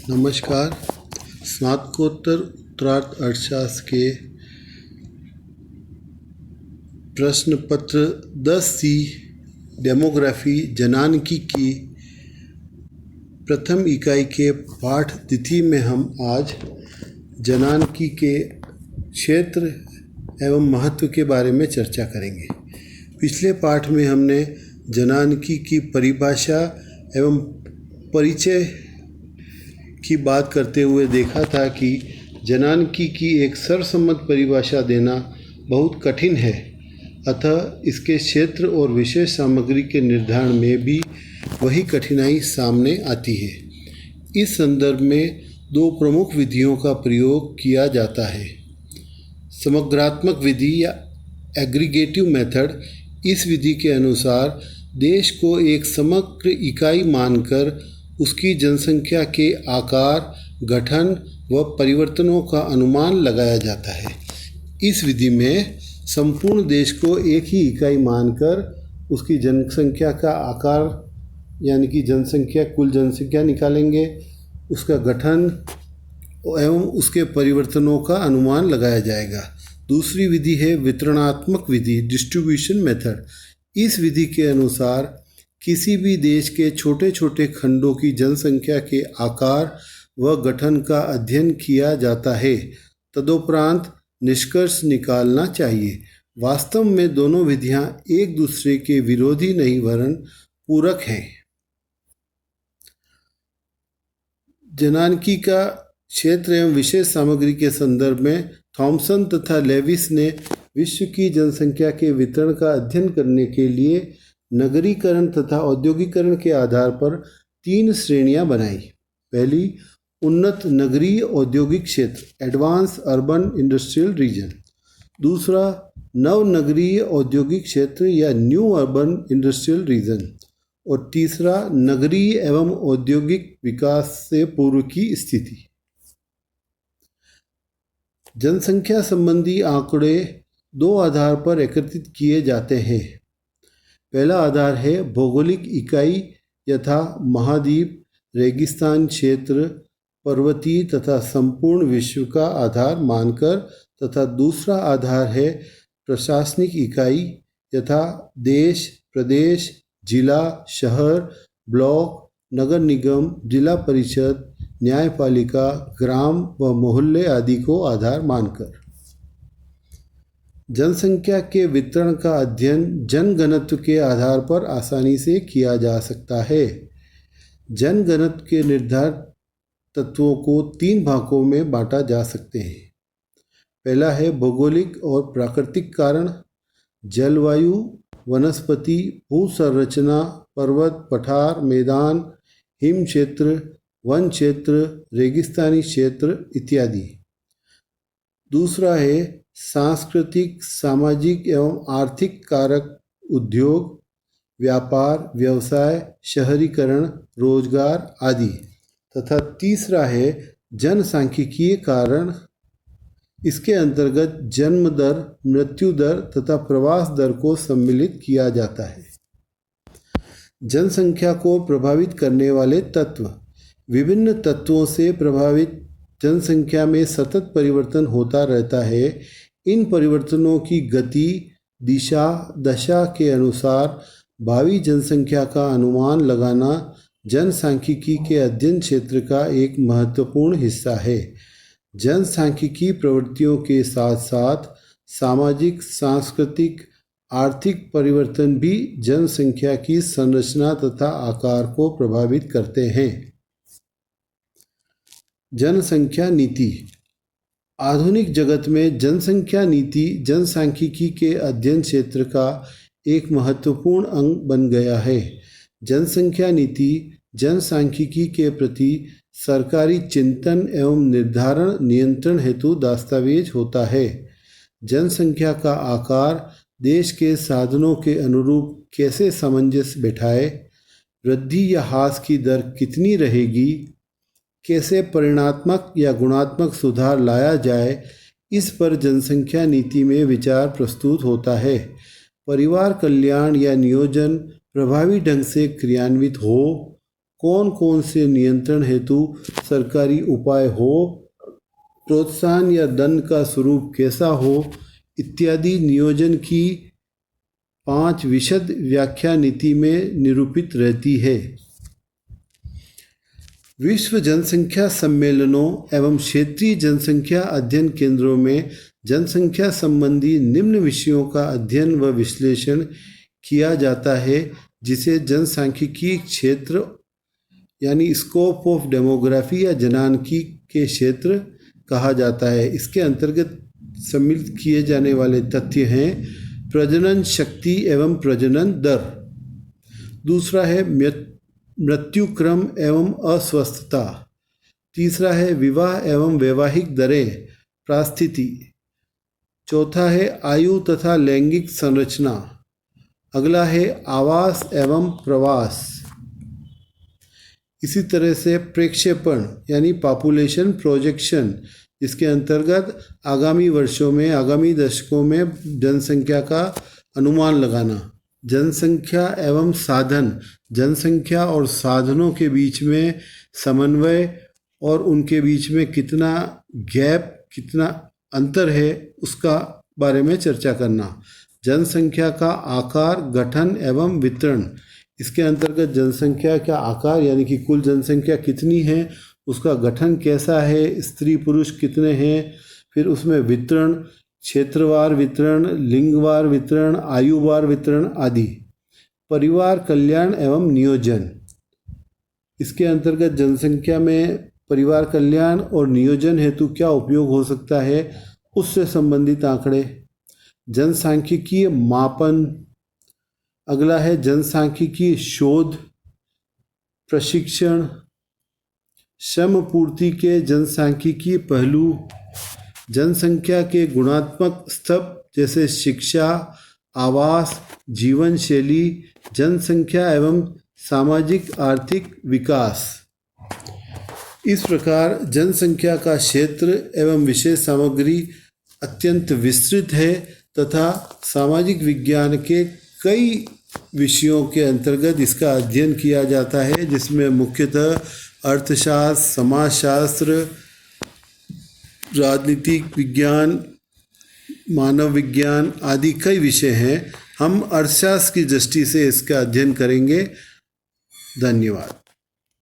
नमस्कार। स्नातकोत्तर उत्तरार्ध अर्थशास्त्र के प्रश्न पत्र 10C डेमोग्राफी जनानकी की प्रथम इकाई के पाठ तिथि में हम आज जनानकी के क्षेत्र एवं महत्व के बारे में चर्चा करेंगे। पिछले पाठ में हमने जनानकी की परिभाषा एवं परिचय की बात करते हुए देखा था कि जनानकी की एक सर्वसम्मत परिभाषा देना बहुत कठिन है, अतः इसके क्षेत्र और विशेष सामग्री के निर्धारण में भी वही कठिनाई सामने आती है। इस संदर्भ में दो प्रमुख विधियों का प्रयोग किया जाता है। समग्रात्मक विधि या एग्रीगेटिव मेथड। इस विधि के अनुसार देश को एक समग्र इकाई मानकर उसकी जनसंख्या के आकार, गठन व परिवर्तनों का अनुमान लगाया जाता है। इस विधि में संपूर्ण देश को एक ही इकाई मानकर उसकी जनसंख्या का आकार यानी कि जनसंख्या कुल जनसंख्या निकालेंगे, उसका गठन एवं उसके परिवर्तनों का अनुमान लगाया जाएगा। दूसरी विधि है वितरणात्मक विधि, डिस्ट्रीब्यूशन मेथड। इस विधि के अनुसार किसी भी देश के छोटे छोटे खंडों की जनसंख्या के आकार व गठन का अध्ययन किया जाता है, तदुपरांत निष्कर्ष निकालना चाहिए। वास्तव में दोनों विधियां एक दूसरे के विरोधी नहीं वरन पूरक हैं। जनानकी का क्षेत्र एवं विशेष सामग्री के संदर्भ में थॉमसन तथा लेविस ने विश्व की जनसंख्या के वितरण का अध्ययन करने के लिए नगरीकरण तथा औद्योगिकरण के आधार पर 3 श्रेणियां बनाई। पहली, उन्नत नगरीय औद्योगिक क्षेत्र, एडवांस अर्बन इंडस्ट्रियल रीजन। दूसरा, नव नगरीय औद्योगिक क्षेत्र या न्यू अर्बन इंडस्ट्रियल रीजन। और तीसरा, नगरीय एवं औद्योगिक विकास से पूर्व की स्थिति। जनसंख्या संबंधी आंकड़े 2 आधार पर एकत्रित किए जाते हैं। पहला आधार है भौगोलिक इकाई यथा महाद्वीप, रेगिस्तान क्षेत्र, पर्वतीय तथा संपूर्ण विश्व का आधार मानकर, तथा दूसरा आधार है प्रशासनिक इकाई यथा देश, प्रदेश, जिला, शहर, ब्लॉक, नगर निगम, जिला परिषद, न्यायपालिका, ग्राम व मोहल्ले आदि को आधार मानकर। जनसंख्या के वितरण का अध्ययन जनघनत्व के आधार पर आसानी से किया जा सकता है। जनघनत्व के निर्धारित तत्वों को 3 भागों में बांटा जा सकते हैं। पहला है भौगोलिक और प्राकृतिक कारण, जलवायु, वनस्पति, भू संरचना, पर्वत, पठार, मैदान, हिम क्षेत्र, वन क्षेत्र, रेगिस्तानी क्षेत्र इत्यादि। दूसरा है सांस्कृतिक, सामाजिक एवं आर्थिक कारक, उद्योग, व्यापार, व्यवसाय, शहरीकरण, रोजगार आदि। तथा तीसरा है जनसांख्यिकीय कारण। इसके अंतर्गत जन्म दर, मृत्यु दर तथा प्रवास दर को सम्मिलित किया जाता है। जनसंख्या को प्रभावित करने वाले तत्व। विभिन्न तत्वों से प्रभावित जनसंख्या में सतत परिवर्तन होता रहता है। इन परिवर्तनों की गति, दिशा, दशा के अनुसार भावी जनसंख्या का अनुमान लगाना जनसांख्यिकी के अध्ययन क्षेत्र का एक महत्वपूर्ण हिस्सा है। जनसांख्यिकी प्रवृत्तियों के साथ साथ सामाजिक, सांस्कृतिक, आर्थिक परिवर्तन भी जनसंख्या की संरचना तथा आकार को प्रभावित करते हैं। जनसंख्या नीति। आधुनिक जगत में जनसंख्या नीति जनसांख्यिकी के अध्ययन क्षेत्र का एक महत्वपूर्ण अंग बन गया है। जनसंख्या नीति जनसांख्यिकी के प्रति सरकारी चिंतन एवं निर्धारण नियंत्रण हेतु दस्तावेज होता है। जनसंख्या का आकार देश के साधनों के अनुरूप कैसे सामंजस्य बैठाए, वृद्धि या ह्रास की दर कितनी रहेगी, कैसे परिमाणात्मक या गुणात्मक सुधार लाया जाए, इस पर जनसंख्या नीति में विचार प्रस्तुत होता है। परिवार कल्याण या नियोजन प्रभावी ढंग से क्रियान्वित हो, कौन कौन से नियंत्रण हेतु सरकारी उपाय हो, प्रोत्साहन या दंड का स्वरूप कैसा हो इत्यादि नियोजन की 5 विशद व्याख्या नीति में निरूपित रहती है। विश्व जनसंख्या सम्मेलनों एवं क्षेत्रीय जनसंख्या अध्ययन केंद्रों में जनसंख्या संबंधी निम्न विषयों का अध्ययन व विश्लेषण किया जाता है, जिसे जनसांख्यिकी क्षेत्र यानी स्कोप ऑफ डेमोग्राफी या जनानकी के क्षेत्र कहा जाता है। इसके अंतर्गत सम्मिलित किए जाने वाले तथ्य हैं प्रजनन शक्ति एवं प्रजनन दर, दूसरा है मृत्यु क्रम एवं अस्वस्थता, तीसरा है विवाह एवं वैवाहिक दरें प्रास्थिति, चौथा है आयु तथा लैंगिक संरचना, अगला है आवास एवं प्रवास। इसी तरह से प्रेक्षेपण यानी पॉपुलेशन प्रोजेक्शन, इसके अंतर्गत आगामी वर्षों में आगामी दशकों में जनसंख्या का अनुमान लगाना। जनसंख्या एवं साधन, जनसंख्या और साधनों के बीच में समन्वय और उनके बीच में कितना गैप, कितना अंतर है उसका बारे में चर्चा करना। जनसंख्या का आकार, गठन एवं वितरण, इसके अंतर्गत जनसंख्या का आकार यानी कि कुल जनसंख्या कितनी है, उसका गठन कैसा है, स्त्री पुरुष कितने हैं, फिर उसमें वितरण, क्षेत्रवार वितरण, लिंगवार वितरण, आयुवार वितरण आदि। परिवार कल्याण एवं नियोजन, इसके अंतर्गत जनसंख्या में परिवार कल्याण और नियोजन हेतु क्या उपयोग हो सकता है उससे संबंधित आंकड़े। जनसांख्यिकीय मापन, अगला है जनसांख्यिकीय शोध, प्रशिक्षण, श्रम पूर्ति के जनसांख्यिकीय पहलू, जनसंख्या के गुणात्मक स्तंभ जैसे शिक्षा, आवास, जीवन शैली, जनसंख्या एवं सामाजिक आर्थिक विकास। इस प्रकार जनसंख्या का क्षेत्र एवं विषय सामग्री अत्यंत विस्तृत है तथा सामाजिक विज्ञान के कई विषयों के अंतर्गत इसका अध्ययन किया जाता है, जिसमें मुख्यतः अर्थशास्त्र, समाजशास्त्र, राजनीतिक विज्ञान, मानव विज्ञान आदि कई विषय हैं। हम अर्थशास्त्र की दृष्टि से इसका अध्ययन करेंगे। धन्यवाद।